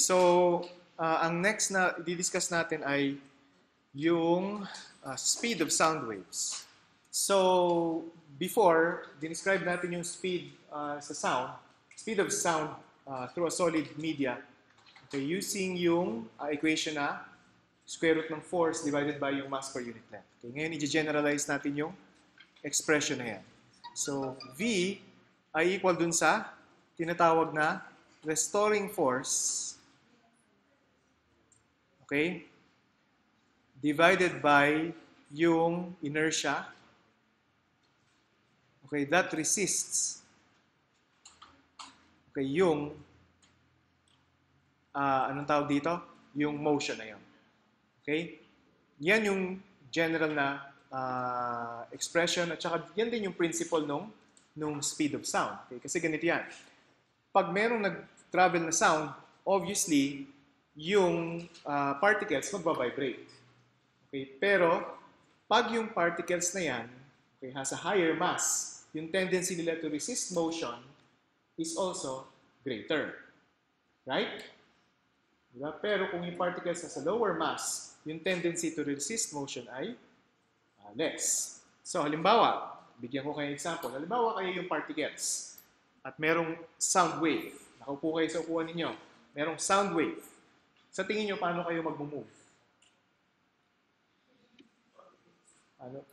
so ang next na i-discuss natin ay yung speed of sound waves. So, before, dinescribe natin yung speed sa sound, speed of sound through a solid media, okay, using yung equation na square root ng force divided by yung mass per unit length. Okay, ngayon, i-generalize natin yung expression na yan. So, V ay equal dun sa tinatawag na restoring force, okay, divided by yung inertia, okay, that resists, okay, yung, anong tawag dito? Yung motion na yun. Okay? Yan yung general na expression at saka yan din yung principle nung speed of sound. Okay? Kasi ganito yan. Pag merong nag-travel na sound, obviously, yung particles magbabibrate. Okay? Pero, pag yung particles na yan, okay, has a higher mass, yung tendency nila to resist motion is also greater. Right? Diba? Pero kung yung particles has a lower mass, yung tendency to resist motion ay less. So, halimbawa, bigyan ko kayo example. Halimbawa kayo yung particles at merong sound wave. Nakaupo kayo sa upuan ninyo. Merong sound wave. Sa tingin nyo, paano kayo mag-move? Ano?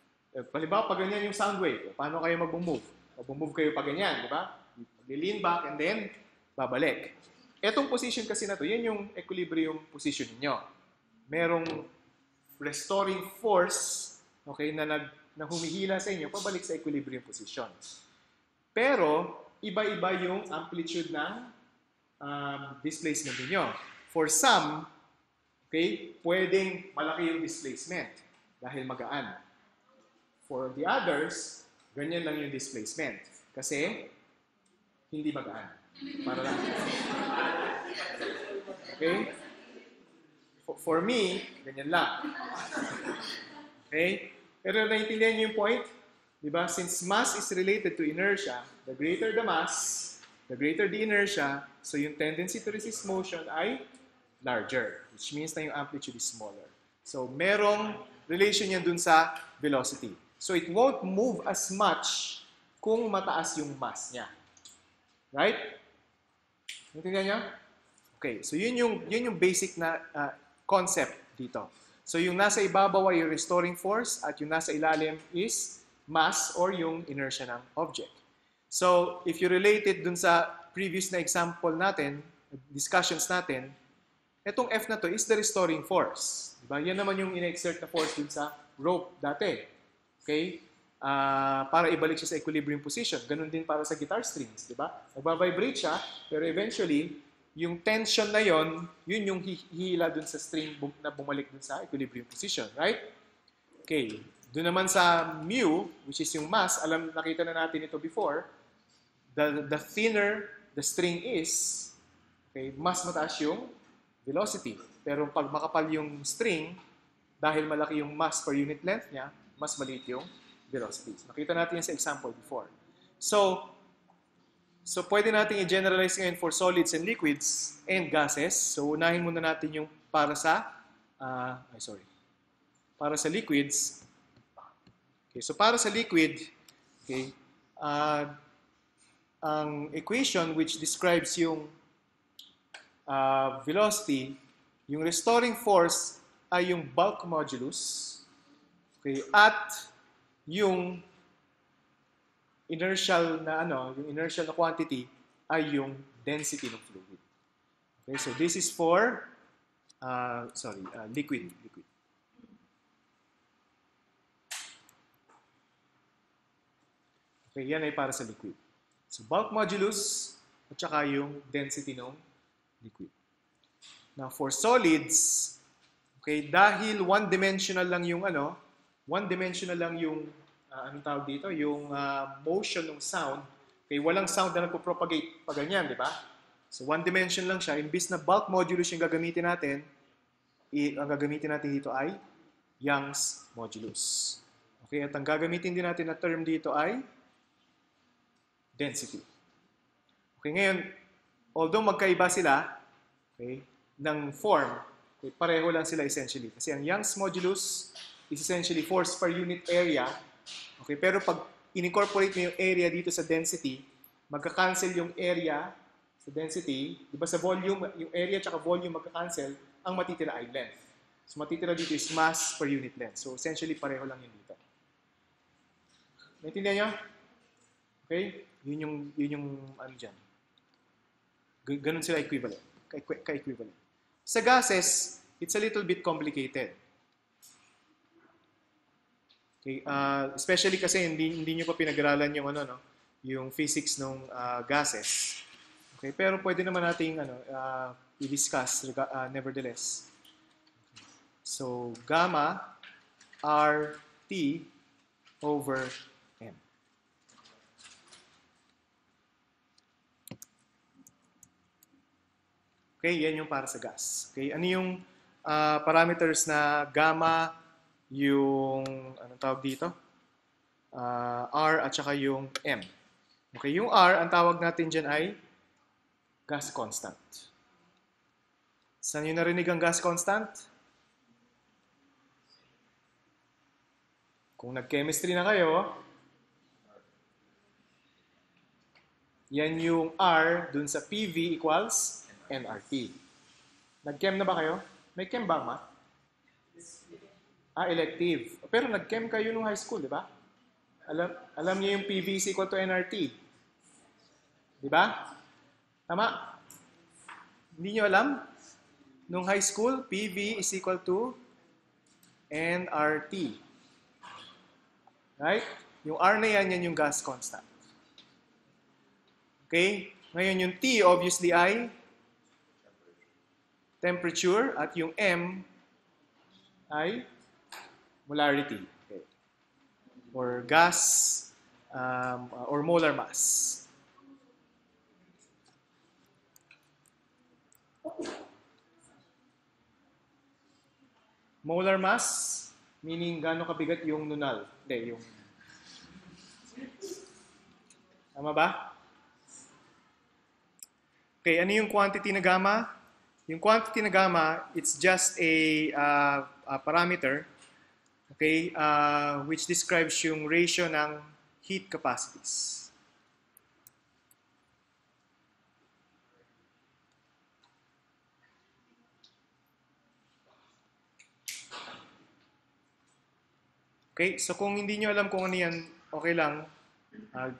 Halimbawa, pag ganyan yung sound wave, paano kayo mag-move? Mag-move kayo pag ganyan, di ba? Lean back and then babalik. Etong position kasi na to, yan yung equilibrium position niyo. Merong restoring force, okay, na humihila sa inyo pabalik sa equilibrium position. Pero iba-iba yung amplitude ng displacement niyo. For some, okay, pwedeng malaki yung displacement dahil magaan. For the others, ganyan lang yung displacement kasi hindi magaan. Para lang. Okay? For me, ganyan lang. Okay? Pero naiintindihan niyo yung point? Diba? Since mass is related to inertia, the greater the mass, the greater the inertia, so yung tendency to resist motion ay larger, which means na yung amplitude is smaller. So, merong relation yan dun sa velocity. So, it won't move as much kung mataas yung mass niya. Right? Naintindihan niyo? Okay, so yun yung basic na concept dito. So yung nasa ibabaw ay yung restoring force at yung nasa ilalim is mass or yung inertia ng object. So if you relate it dun sa previous na example natin, discussions natin, itong F na to is the restoring force. Diba? Yan naman yung in-exert na force dun sa rope dati. Okay? Para ibalik siya sa equilibrium position. Ganun din para sa guitar strings, di ba? Nagbabibrate siya, pero eventually, yung tension na yon, yun yung hihila dun sa string na bumalik dun sa equilibrium position, right? Okay. Doon naman sa mu, which is yung mass, nakita na natin ito before, the thinner the string is, okay, mas mataas yung velocity. Pero pag makapal yung string, dahil malaki yung mass per unit length niya, mas maliit yung velocities. Nakita natin yan sa example before. So pwede natin i-generalize ngayon for solids and liquids and gases. So, unahin muna natin yung para sa para sa liquids. Okay, so para sa liquid, okay, ang equation which describes yung velocity, yung restoring force ay yung bulk modulus, okay, at yung inertial na yung inertial na quantity ay yung density ng fluid. Okay, so this is for liquid. Okay, yan ay para sa liquid. So bulk modulus at saka yung density ng liquid. Now for solids, okay, dahil one-dimensional lang yung anong tawag dito? Yung motion ng sound. Okay, walang sound na nagpo-propagate pag ganyan, di ba? So, one dimension lang siya. Imbis na bulk modulus yung gagamitin natin, ang gagamitin natin dito ay Young's modulus. Okay, at ang gagamitin din natin na term dito ay density. Okay, ngayon, although magkaiba sila, okay, ng form, okay, pareho lang sila essentially. Kasi ang Young's modulus is essentially force per unit area. Okay, pero pag in-incorporate mo yung area dito sa density, magka-cancel yung area sa density. Di ba sa volume, yung area at volume magka-cancel, ang matitira ay length. So matitira dito is mass per unit length. So essentially pareho lang yun dito. Naintindihan nyo? Okay? Yun yung ano dyan. Ganun sila equivalent. Ka-equivalent. Sa gases, it's a little bit complicated. Okay, especially kasi hindi nyo pa pinag-aralan yung yung physics ng gases. Okay, pero pwede naman nating i-discuss nevertheless. So gamma RT over M. Okay, yan yung para sa gas. Okay, ano yung parameters na gamma, yung anong tawag dito? R at saka yung M. Okay, yung R, ang tawag natin dyan ay gas constant. Saan nyo narinig ang gas constant? Kung nag-chemistry na kayo, yan yung R dun sa PV equals nRT. Nag-chem na ba kayo? May chem ba, ma? Elective. Pero nag-chem kayo nung high school, di ba? Alam niyo yung PV is equal to nRT. Di ba? Tama? Hindi niyo alam? Nung high school, PV is equal to nRT. Right? Yung R na yan yung gas constant. Okay? Ngayon yung T obviously ay temperature at yung M ay molarity. Okay. Or gas or molar mass. Molar mass, meaning gaano kabigat yung nunal. Hindi, yung... Tama ba? Okay, ano yung quantity na gamma? Yung quantity na gamma, it's just a parameter, okay, which describes yung ratio ng heat capacities. Okay, so kung hindi nyo alam kung ano yan, okay lang.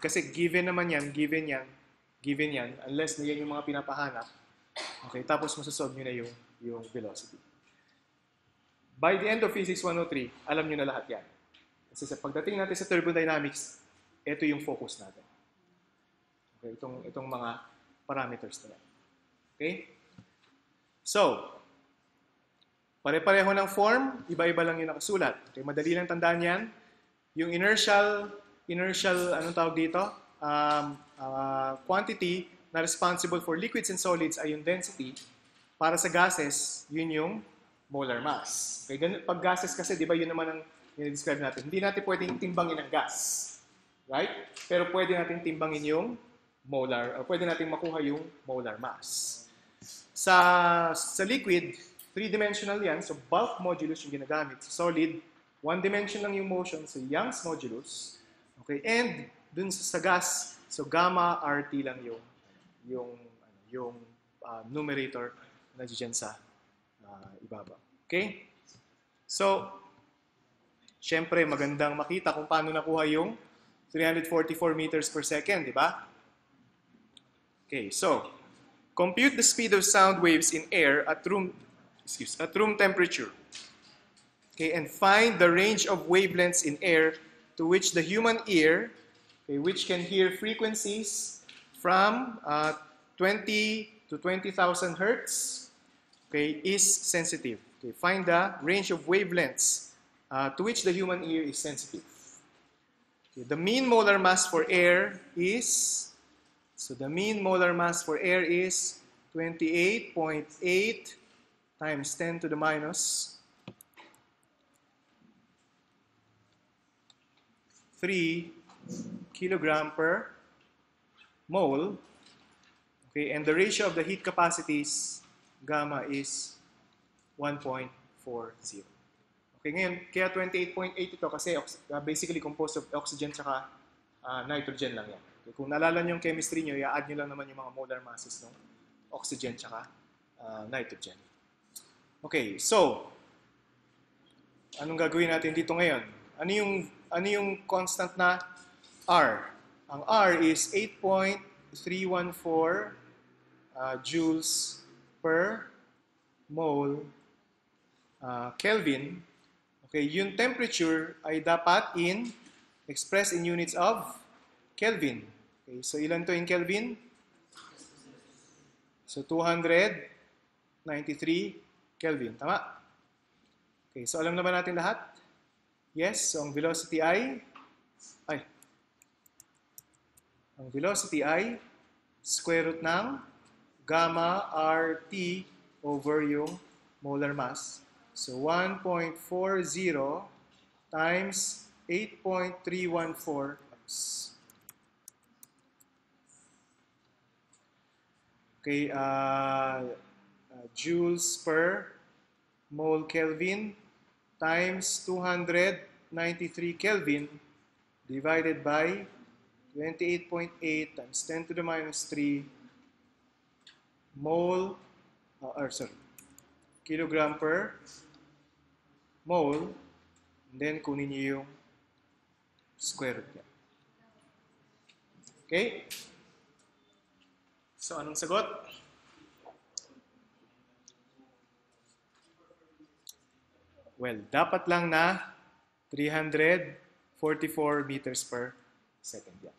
Kasi given naman yan, given yan, unless na yan yung mga pinapahanap. Okay, tapos masasolve nyo na yung velocity. By the end of Physics 103, alam nyo na lahat yan. Kasi sa pagdating natin sa thermodynamics, ito yung focus natin. Okay, itong mga parameters na yan. Okay? So, pare-pareho ng form, iba-iba lang yung nakasulat. Okay, madali lang tandaan yan. Yung inertial, anong tawag dito? Quantity na responsible for liquids and solids ay yung density. Para sa gases, yun yung molar mass. Okay, pag gases kasi, di ba yun naman ang describe natin. Hindi natin pwedeng timbangin ang gas. Right? Pero pwede natin timbangin yung molar, or pwede natin makuha yung molar mass. Sa liquid, three-dimensional yan. So bulk modulus yung ginagamit. Sa solid, one dimension lang yung motion. So Young's modulus. Okay, and dun sa gas, so gamma RT lang yung numerator na dyan sa ibaba. Okay? So, syempre magandang makita kung paano nakuha yung 344 meters per second, di ba? Okay, so compute the speed of sound waves in air at room temperature. Okay, and find the range of wavelengths in air to which the human ear, okay, which can hear frequencies from 20 to 20,000 hertz, okay, is sensitive. Okay, find the range of wavelengths to which the human ear is sensitive. Okay, the mean molar mass for air is, so the mean molar mass for air is 28.8 times 10 to the minus 3 kilogram per mole. Okay, and the ratio of the heat capacities, gamma is 1.40. Okay, ngayon, kaya 28.8 ito kasi basically composed of oxygen tsaka nitrogen lang yan. Okay, kung naalala nyo yung chemistry nyo, i-add nyo lang naman yung mga molar masses ng oxygen tsaka nitrogen. Okay, so, anong gagawin natin dito ngayon? Ano yung constant na R? Ang R is 8.314 joules per mole Kelvin. Okay, yung temperature ay dapat expressed in units of Kelvin. Okay, so ilan to in Kelvin? So 293 Kelvin, tama? Okay, so alam na ba natin lahat? Yes, so ang velocity ay square root ng gamma RT over yung molar mass. So 1.40 times 8.314 okay, joules per mole Kelvin times 293 Kelvin divided by 28.8 times 10 to the minus 3 mole, kilogram per mole, and then kunin niyo yung square root niya. Okay? So, anong sagot? Well, dapat lang na 344 meters per second yan.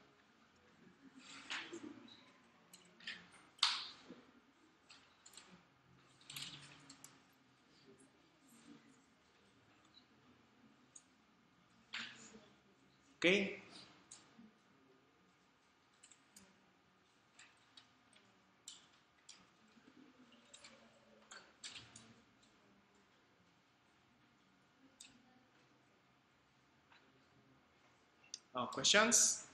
Okay? Questions?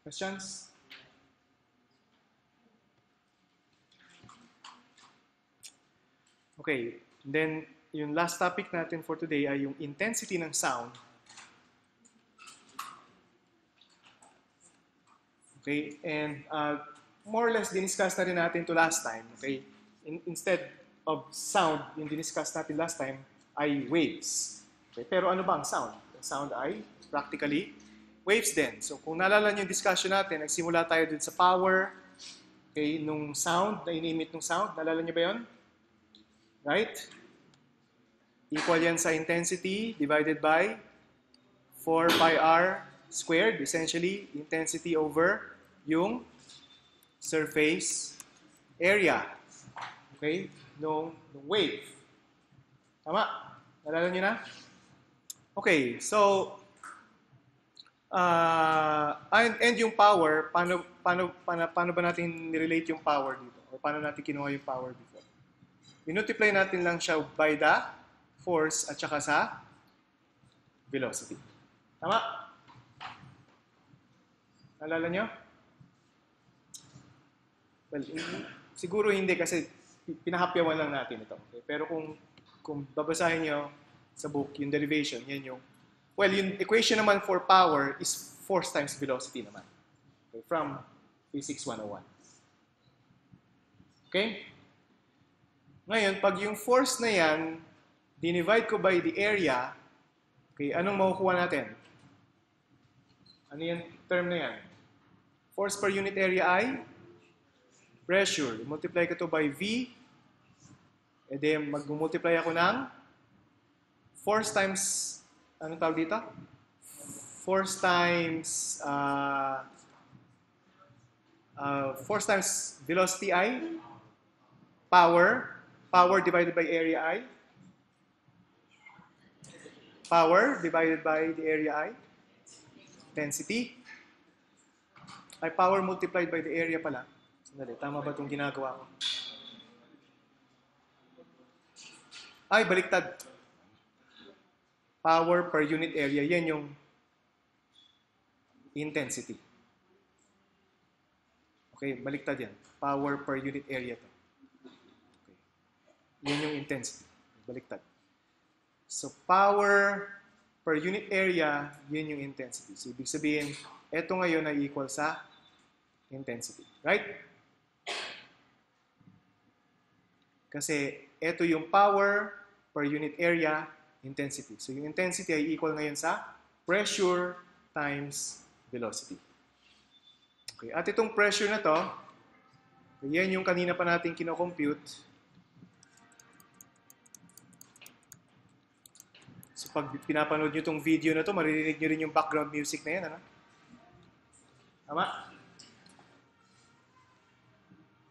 Questions? Okay, then yung last topic natin for today ay yung intensity ng sound. Okay, and more or less diniscuss na rin natin to last time. Okay, instead of sound, yung diniscuss natin last time ay waves. Okay, pero ano ba ang sound? Ang sound ay practically waves din. So kung naalala nyo yung discussion natin, nagsimula tayo dun sa power, okay, nung sound, na ini-emit nung sound. Naalala nyo ba yun? Right? Equal yan sa intensity divided by 4 pi r squared. Essentially, intensity over yung surface area. Okay? Nung wave. Tama? Nalala nyo na? Okay, so and yung power, paano ba natin nirelate yung power dito? O paano natin kinuha yung power before? I-multiply natin lang siya by the force at saka sa velocity. Tama? Nalala nyo? Well, siguro hindi kasi pinahapyawan lang natin ito. Okay? Pero kung babasahin nyo sa book, yung derivation, yan yung, well, yung equation naman for power is force times velocity naman. Okay? From Physics 101. Okay? Ngayon, pag yung force na yan, dinivide ko by the area, okay, anong makukuha natin? Ano yung term na yan? Force per unit area ay pressure. Multiply ko to by V. E then, mag-multiply ako ng force times, anong tawag dito? Force times velocity I. Power divided by area I. Power divided by the area I. Density. Ay, power multiplied by the area pala. Sandali, tama ba itong ginagawa ko? Ay, baliktad. Power per unit area. Yan yung intensity. Okay, baliktad yan. Power per unit area to. Okay. Yan yung intensity. Baliktad. So, power per unit area, yun yung intensity. So, ibig sabihin, ito ngayon ay equal sa intensity. Right? Kasi, ito yung power per unit area, intensity. So, yung intensity ay equal ngayon sa pressure times velocity. Okay, at itong pressure na to, yan yung kanina pa natin kino-compute. So pag pinapanood nyo itong video na to, maririnig nyo rin yung background music na yan, ano? Tama?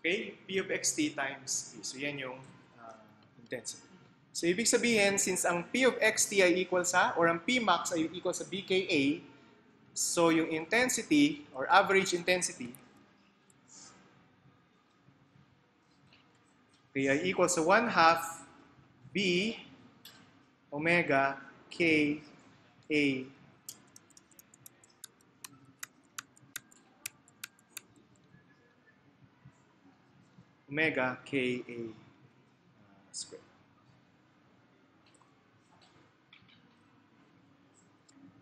Okay, P of xt times P. So yan yung intensity. So ibig sabihin, since ang P of xt ay equal sa, or ang P max ay equal sa BKA, so yung intensity, or average intensity, okay, ay equal sa 1/2 B omega K A omega K A squared.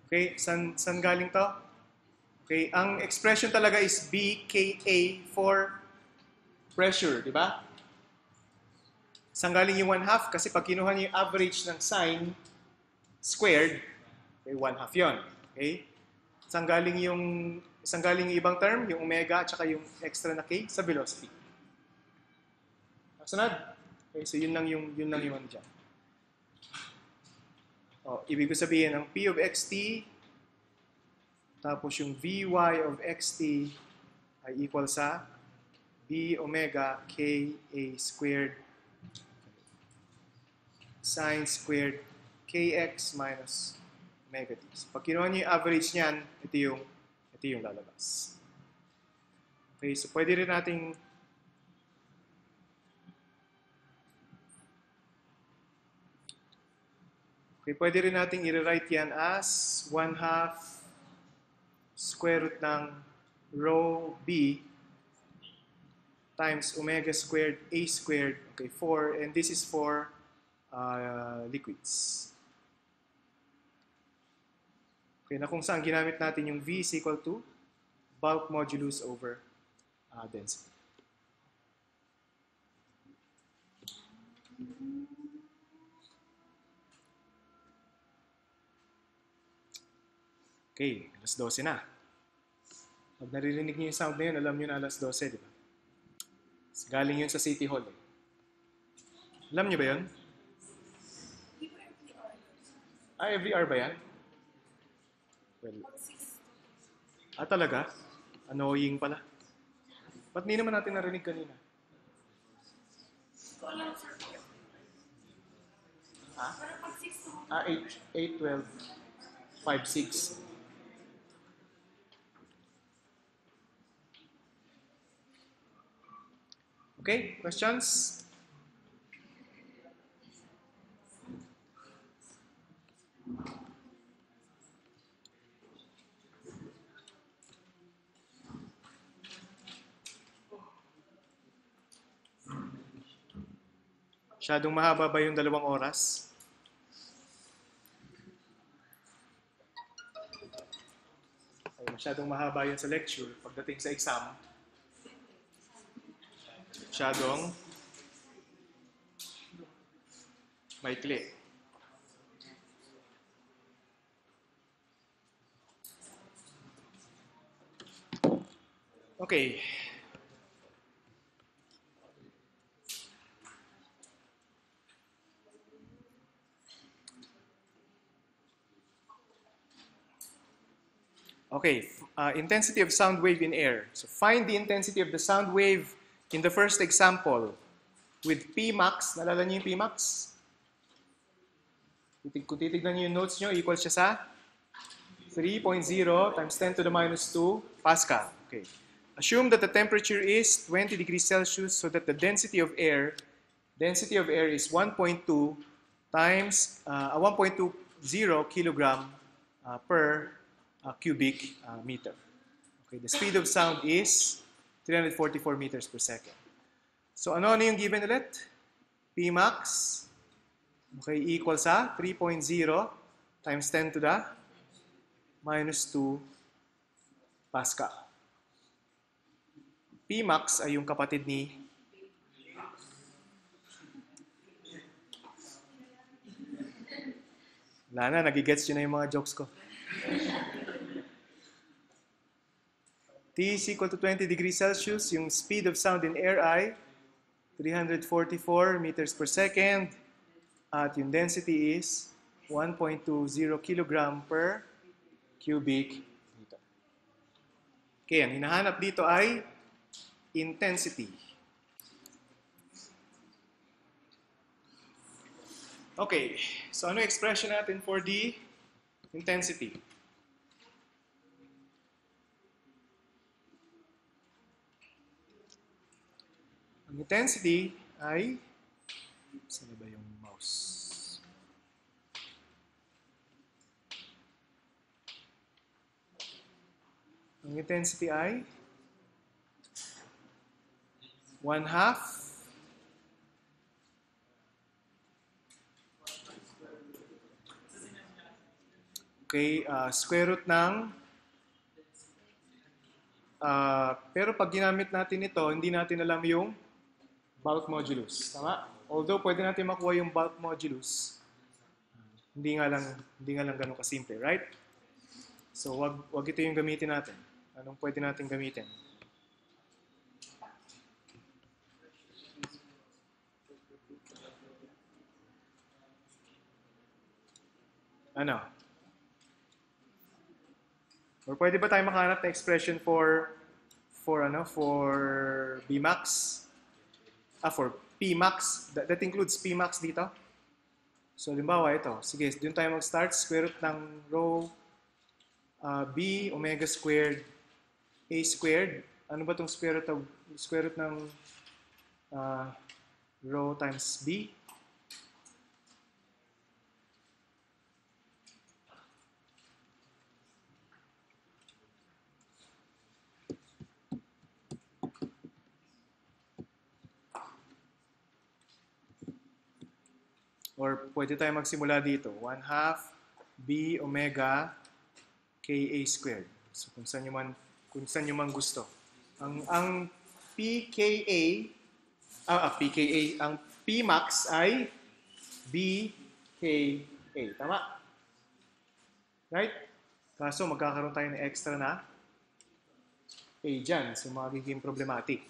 Okay, saan galing to? Okay, ang expression talaga is BKA for pressure, di ba? Saan galing yung 1/2? Kasi pag kinuha niyo yung average ng sine squared, okay, 1/2 yun. Okay? Saan galing yung ibang term? Yung omega at saka yung extra na k sa velocity. Sunod. Okay, so yun lang yung ano dyan. Oh, ibig sabihin, ang P of xt tapos yung Vy of xt ay equal sa B omega K A squared sine squared kx minus omega t. So, pag kinuha niyo yung average niyan, ito yung lalabas. Okay, so pwede rin nating i-rewrite yan as 1/2 square root ng rho b times omega squared a squared, okay, 4, and this is for liquids. Okay, na kung saan ginamit natin yung V is equal to bulk modulus over density. Okay, alas 12 na. Pag naririnig niyo yung sound na yun, alam niyo na alas 12, di ba? Galing yun sa City Hall. Eh. Alam niyo ba yun? Every hour ba yan? Well, talaga? Annoying pala. Ba't hindi naman natin narinig kanina? Ha? 8, 12, 5, 6. Okay, questions? Masyadong mahaba ba yung 2 oras? Ay, masyadong mahaba yun sa lecture. Pagdating sa exam, masyadong maikli. Okay. Okay, intensity of sound wave in air. So find the intensity of the sound wave in the first example with P max. Nalala niyo yung P max? Kung titignan niyo yung notes niyo, equal siya sa 3.0 times 10 to the minus 2 Pascal. Okay. Assume that the temperature is 20 degrees Celsius so that the density of air is 1.2 times 1.20 kilogram per cubic meter. Okay, the speed of sound is 344 meters per second. So ano yung given ulit? P max, okay, equal sa 3.0 times 10 to the minus 2 Pascal. P max ay yung kapatid ni wala na, nagigets nyo na yung mga jokes ko. T is equal to 20 degrees Celsius. Yung speed of sound in air ay 344 meters per second. At yung density is 1.20 kilogram per cubic meter. Okay, ang hinahanap dito ay intensity. Okay, so ano expression natin for the intensity? Ang intensity ay, saan ba yung mouse? Ang intensity ay 1/2 square root ng pero pag ginamit natin ito, hindi natin alam yung bulk modulus. Tama? Although pwede natin makuha yung bulk modulus, hindi nga lang ganun kasimple, right? So wag ito yung gamitin natin. Anong pwede natin gamitin? Ano? Or pwede ba tayo makahanap ng expression for Bmax? For Pmax. That includes Pmax dito. So, halimbawa ito. Sige, doon tayo mag-start. Square root ng rho B omega squared A squared. Ano ba itong square root ng rho times B? Or pwede tayo magsimula dito. 1/2 B omega Ka squared. So kung saan nyo man gusto. Ang ang Pmax ay Bka. Tama? Right? Kaso magkakaroon tayo ng extra na A dyan. So magiging problematic.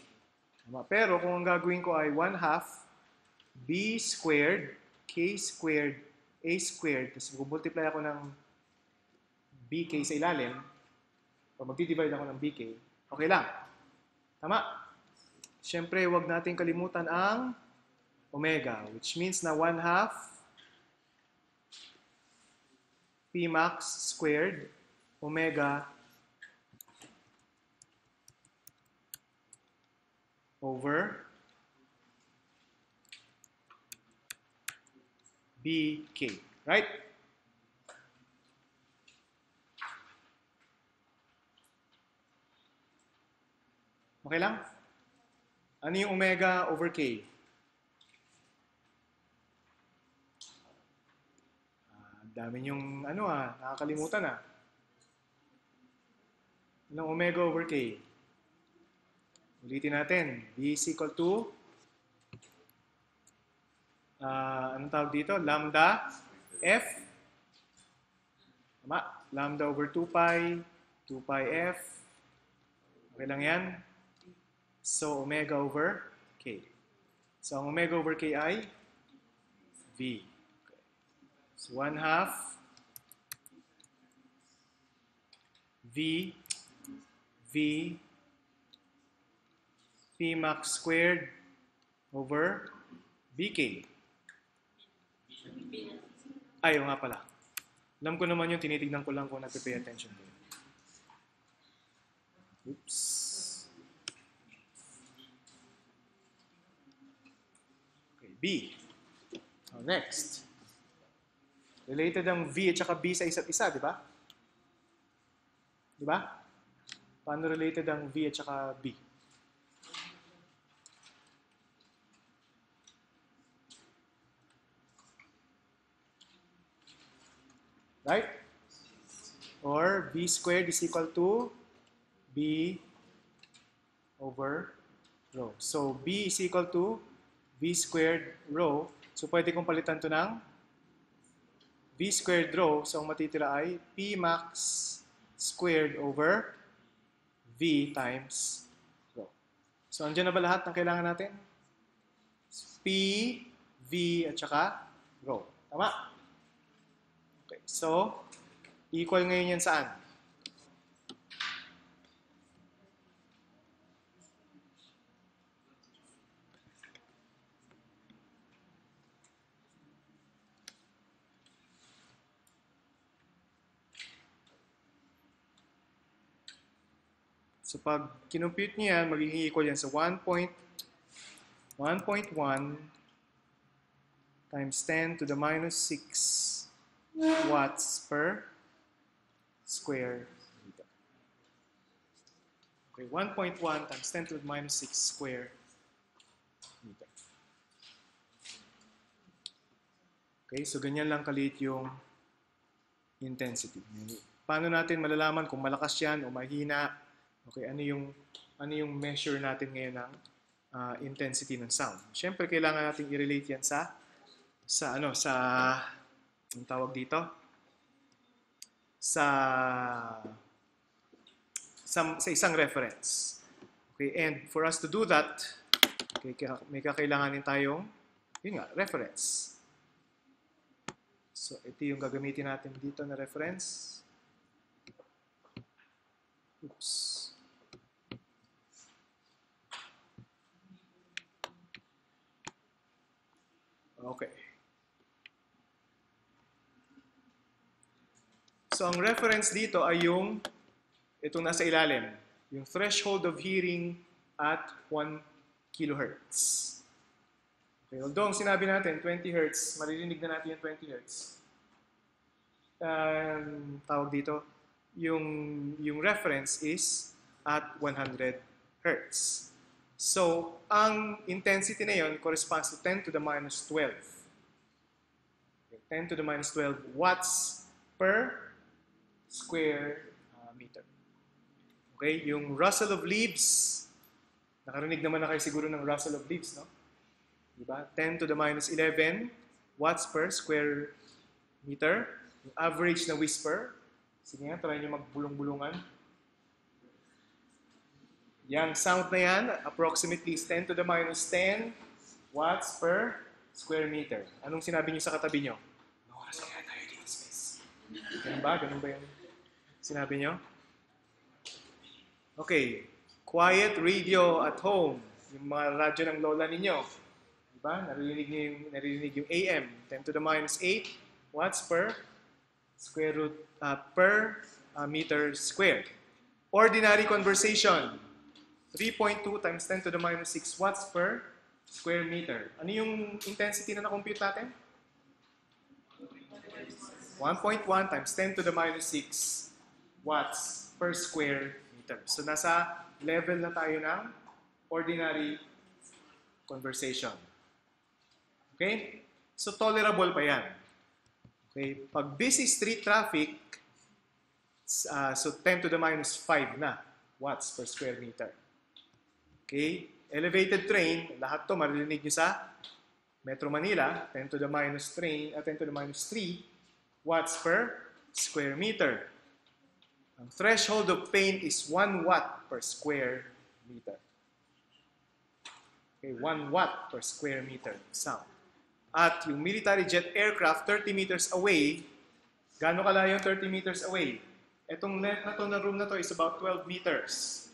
Tama? Pero kung ang gagawin ko ay 1/2 B squared K squared, A squared, tapos mag-multiply ako ng BK sa ilalim, o magdi-divide ako ng BK, okay lang. Tama? Siyempre, huwag natin kalimutan ang omega, which means na 1/2 Pmax squared omega over BK. Right? Okay lang? Ano yung omega over K? Dami yung nakakalimutan . Anong omega over K? Ulitin natin. B is equal to anong tawag dito? Lambda F. Tama? Lambda over 2 pi F. Okay lang yan? So, omega over K. So, ang omega over K ay V. Okay. So, 1/2 V Pmax squared over BK. Ayaw nga pala. Alam ko naman yung tinitignan ko lang kung nagpe-pay attention ko. Oops. Okay, B. Next. Related ang V at saka B sa isa't isa, di ba? Di ba? Paano related ang V at saka B? Right? Or V squared is equal to B over rho. So, B is equal to V squared rho. So, pwede kong palitan to ng V squared rho. So, ang matitira ay P max squared over V times rho. So, andyan na ba lahat ng kailangan natin? P, V, at saka rho. Tama? Okay. So, equal ngayon yan saan? So, pag kinompute niyo yan, magiging equal yan sa 1.1 times 10 to the minus 6 watts per square meter. Okay, 1.1 times 10 to the minus 6 square meter. Okay, so ganyan lang kaliit yung intensity. Paano natin malalaman kung malakas yan o mahina? Okay, ano yung measure natin ngayon ng intensity ng sound? Siyempre, kailangan natin i-relate yan sa ang tawag dito? Sa isang reference. Okay, and for us to do that, okay, may kakailanganin tayong, yun nga, reference. So, ito yung gagamitin natin dito na reference. Oops. Okay. So, ang reference dito ay itong nasa ilalim, yung threshold of hearing at 1 kHz. Okay, although, ang sinabi natin, 20 Hz, maririnig na natin yung 20 Hz. Tawag dito, yung reference is at 100 Hz. So, ang intensity na yun corresponds to 10 to the minus 12. Okay, 10 to the minus 12 watts per square meter. Okay, yung rustle of leaves, nakarinig naman na kayo siguro ng rustle of leaves, no? Diba? 10 to the minus 11 watts per square meter. Yung average na whisper, sige nga, try nyo magbulong-bulungan. Yang sound na yan, approximately is 10 to the minus 10 watts per square meter. Anong sinabi niyo sa katabi niyo? No, oras kaya tayo dito, Miss. Ganun ba? Ganun ba yung sinabi niyo? Okay. Quiet radio at home. Yung mga radyo ng lola ninyo. Diba? Naririnig yung AM. 10 to the minus 8 watts per square root per meter squared. Ordinary conversation. 3.2 times 10 to the minus 6 watts per square meter. Ano yung intensity na na-compute natin? 1.1 times 10 to the minus 6 watts per square meter. So, nasa level na tayo ng ordinary conversation. Okay? So, tolerable pa yan. Okay? Pag busy street traffic, so 10 to the minus 5 na watts per square meter. Okay? Elevated train, lahat to maririnig nyo sa Metro Manila, 10 to the minus 3 watts per square meter. Ang threshold of pain is 1 watt per square meter. Okay, 1 watt per square meter sound. At yung military jet aircraft 30 meters away, gaano kalayo yung 30 meters away? Etong net na to na room na to is about 12 meters.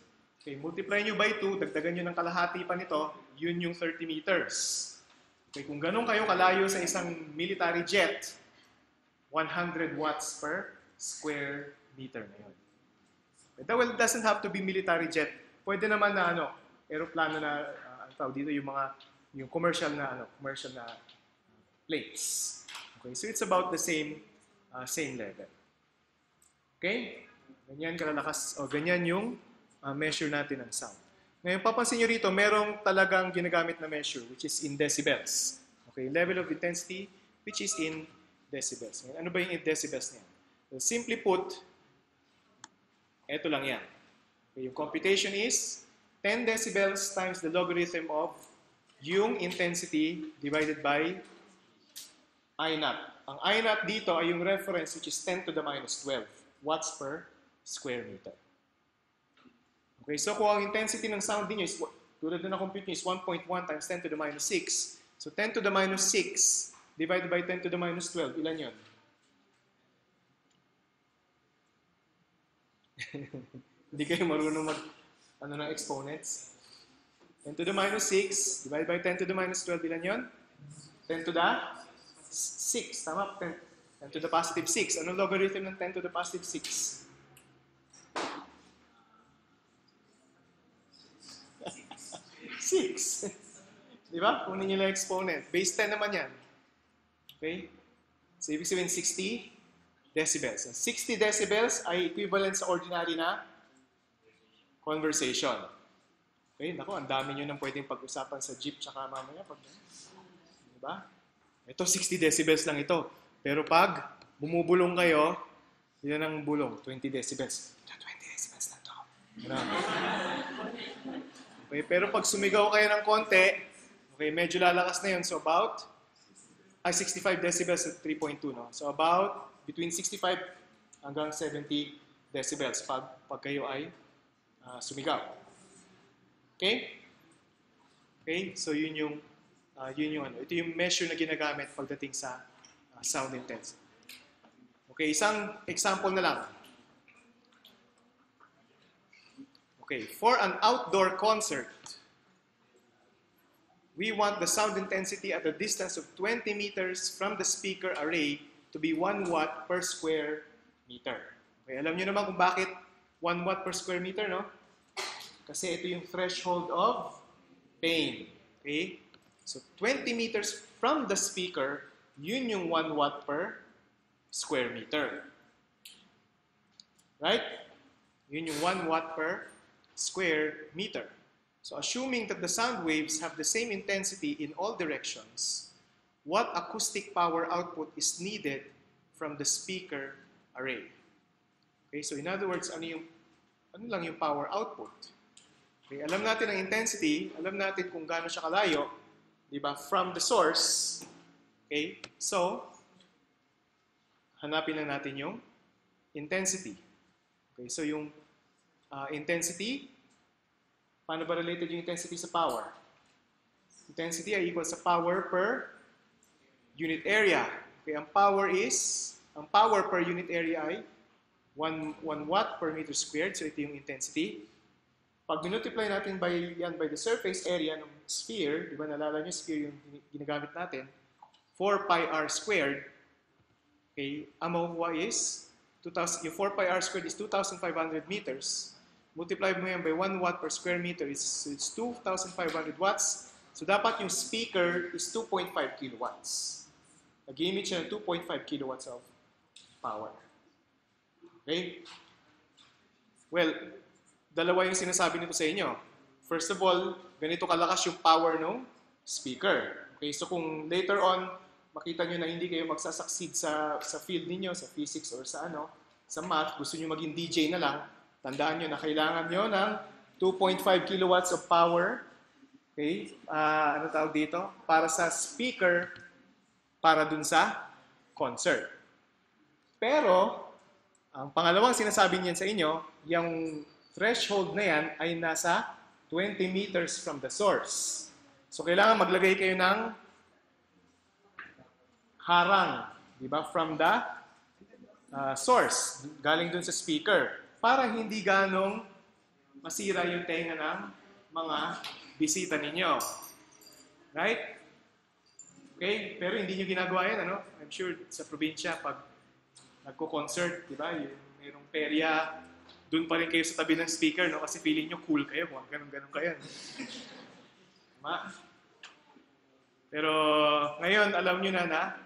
Okay, multiply nyo by 2, dagdagan nyo ng kalahati pa nito, yun yung 30 meters. Okay, kung ganun kayo kalayo sa isang military jet, 100 watts per square meter na yun. Well, it doesn't have to be military jet. Pwede naman na aeroplano na tawag dito yung commercial na planes. Okay, so it's about the same level. Okay? Ganyan kalalakas, o ganyan yung measure natin ng sound. Ngayon, papansin nyo rito, merong talagang ginagamit na measure, which is in decibels. Okay, level of intensity, which is in decibels. Ngayon, ano ba yung in decibels niya? So, simply put, eto lang yan. Okay, yung computation is 10 decibels times the logarithm of yung intensity divided by I naught. Ang I naught dito ay yung reference, which is 10 to the minus 12 watts per square meter. Okay, so kung ang intensity ng sound niyo is, tulad na compute niyo is 1.1 times 10 to the minus 6. So 10 to the minus 6 divided by 10 to the minus 12, ilan yun? Hindi kayo marunong ng exponents. 10 to the minus 6 divided by 10 to the minus 12, ilan yun? 10 to the 6, tama? 10 to the positive 6. Anong logarithm ng 10 to the positive 6? 6. Di ba? Kunin nyo lang exponent. Base 10 naman yan. Okay? So, ibig sabihin 60 decibels. 60 decibels ay equivalent sa ordinary na conversation. Okay? Naku, ang dami nyo nang pwedeng pag-usapan sa jeep tsaka mamaya. Di ba? Ito, 60 decibels lang ito. Pero pag bumubulong kayo, yun ang bulong, 20 decibels. 20 decibels lang to. Okay, pero pag sumigaw kayo ng konti, okay, medyo lalakas na yun. So about 65 decibels at 3.2, no? So about between 65 hanggang 70 decibels pag kayo ay sumigaw. Okay? Okay, so yun yung ano. Ito yung measure na ginagamit pagdating sa sound intensity. Okay, isang example na lang. Okay, for an outdoor concert, we want the sound intensity at a distance of 20 meters from the speaker array to be 1 watt per square meter. Okay, alam niyo naman kung bakit 1 watt per square meter, no? Kasi ito yung threshold of pain. Okay? So 20 meters from the speaker, yun yung 1 watt per square meter. Right? Yun yung 1 watt per square meter. So assuming that the sound waves have the same intensity in all directions, what acoustic power output is needed from the speaker array? Okay, so in other words, ano lang yung power output? Okay, alam natin ang intensity, alam natin kung gaano siya kalayo, di ba? From the source. Okay, so hanapin lang natin yung intensity. Okay, so yung intensity, paano ba related yung intensity sa power? Intensity ay equal sa power per unit area. Okay, ang power per unit area ay 1 watt per meter squared. So ito yung intensity. Pag multiply natin by the surface area ng sphere, di ba nalala nyo sphere yung ginagamit natin, 4 pi r squared. Okay, ang makukuha is yung 4 pi r squared is 2,500 meters. Multiply mo yan by 1 watt per square meter, it's 2,500 watts. So dapat yung speaker is 2.5 kilowatts. Nag-emit siya ng 2.5 kilowatts of power. Okay? Well, dalawa yung sinasabi nito sa inyo. First of all, ganito kalakas yung power ng speaker. Okay, so kung later on, makita nyo na hindi kayo magsasucceed sa field niyo, sa physics or sa math, gusto nyo maging DJ na lang, tandaan nyo na kailangan nyo ng 2.5 kilowatts of power. Okay, ano tawag dito? Para sa speaker, para dun sa concert. Pero, ang pangalawang sinasabi niyan sa inyo, yung threshold na yan ay nasa 20 meters from the source. So, kailangan maglagay kayo ng harang, di ba? From the source, galing dun sa speaker, para hindi ganong masira yung tenga ng mga bisita ninyo. Right? Okay? Pero hindi nyo ginagawa yan, ano? I'm sure sa probinsya, pag nagko-concert, di ba? Yung mayroong perya, dun pa rin kayo sa tabi ng speaker, no? Kasi feeling nyo cool kayo kung ganun-ganun kayo. Pero ngayon, alam nyo na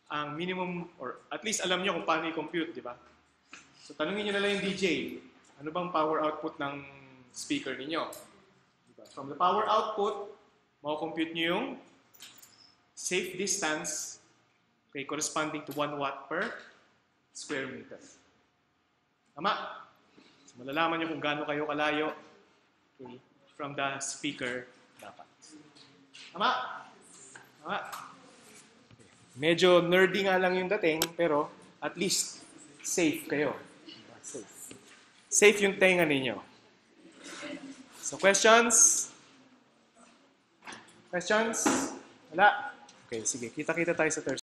ang minimum, or at least alam nyo kung paano i-compute, di ba? So tanungin nyo na lang yung DJ, ano bang power output ng speaker ninyo? Diba? From the power output, mako-compute nyo yung safe distance corresponding to 1 watt per square meter. Tama? So malalaman nyo kung gaano kayo kalayo from the speaker dapat. Tama? Tama? Medyo nerdy nga lang yung dating, pero at least safe kayo. Safe. Safe yung tenga ninyo. So questions? Questions? Wala? Okay, sige. Kita-kita tayo sa Thursday.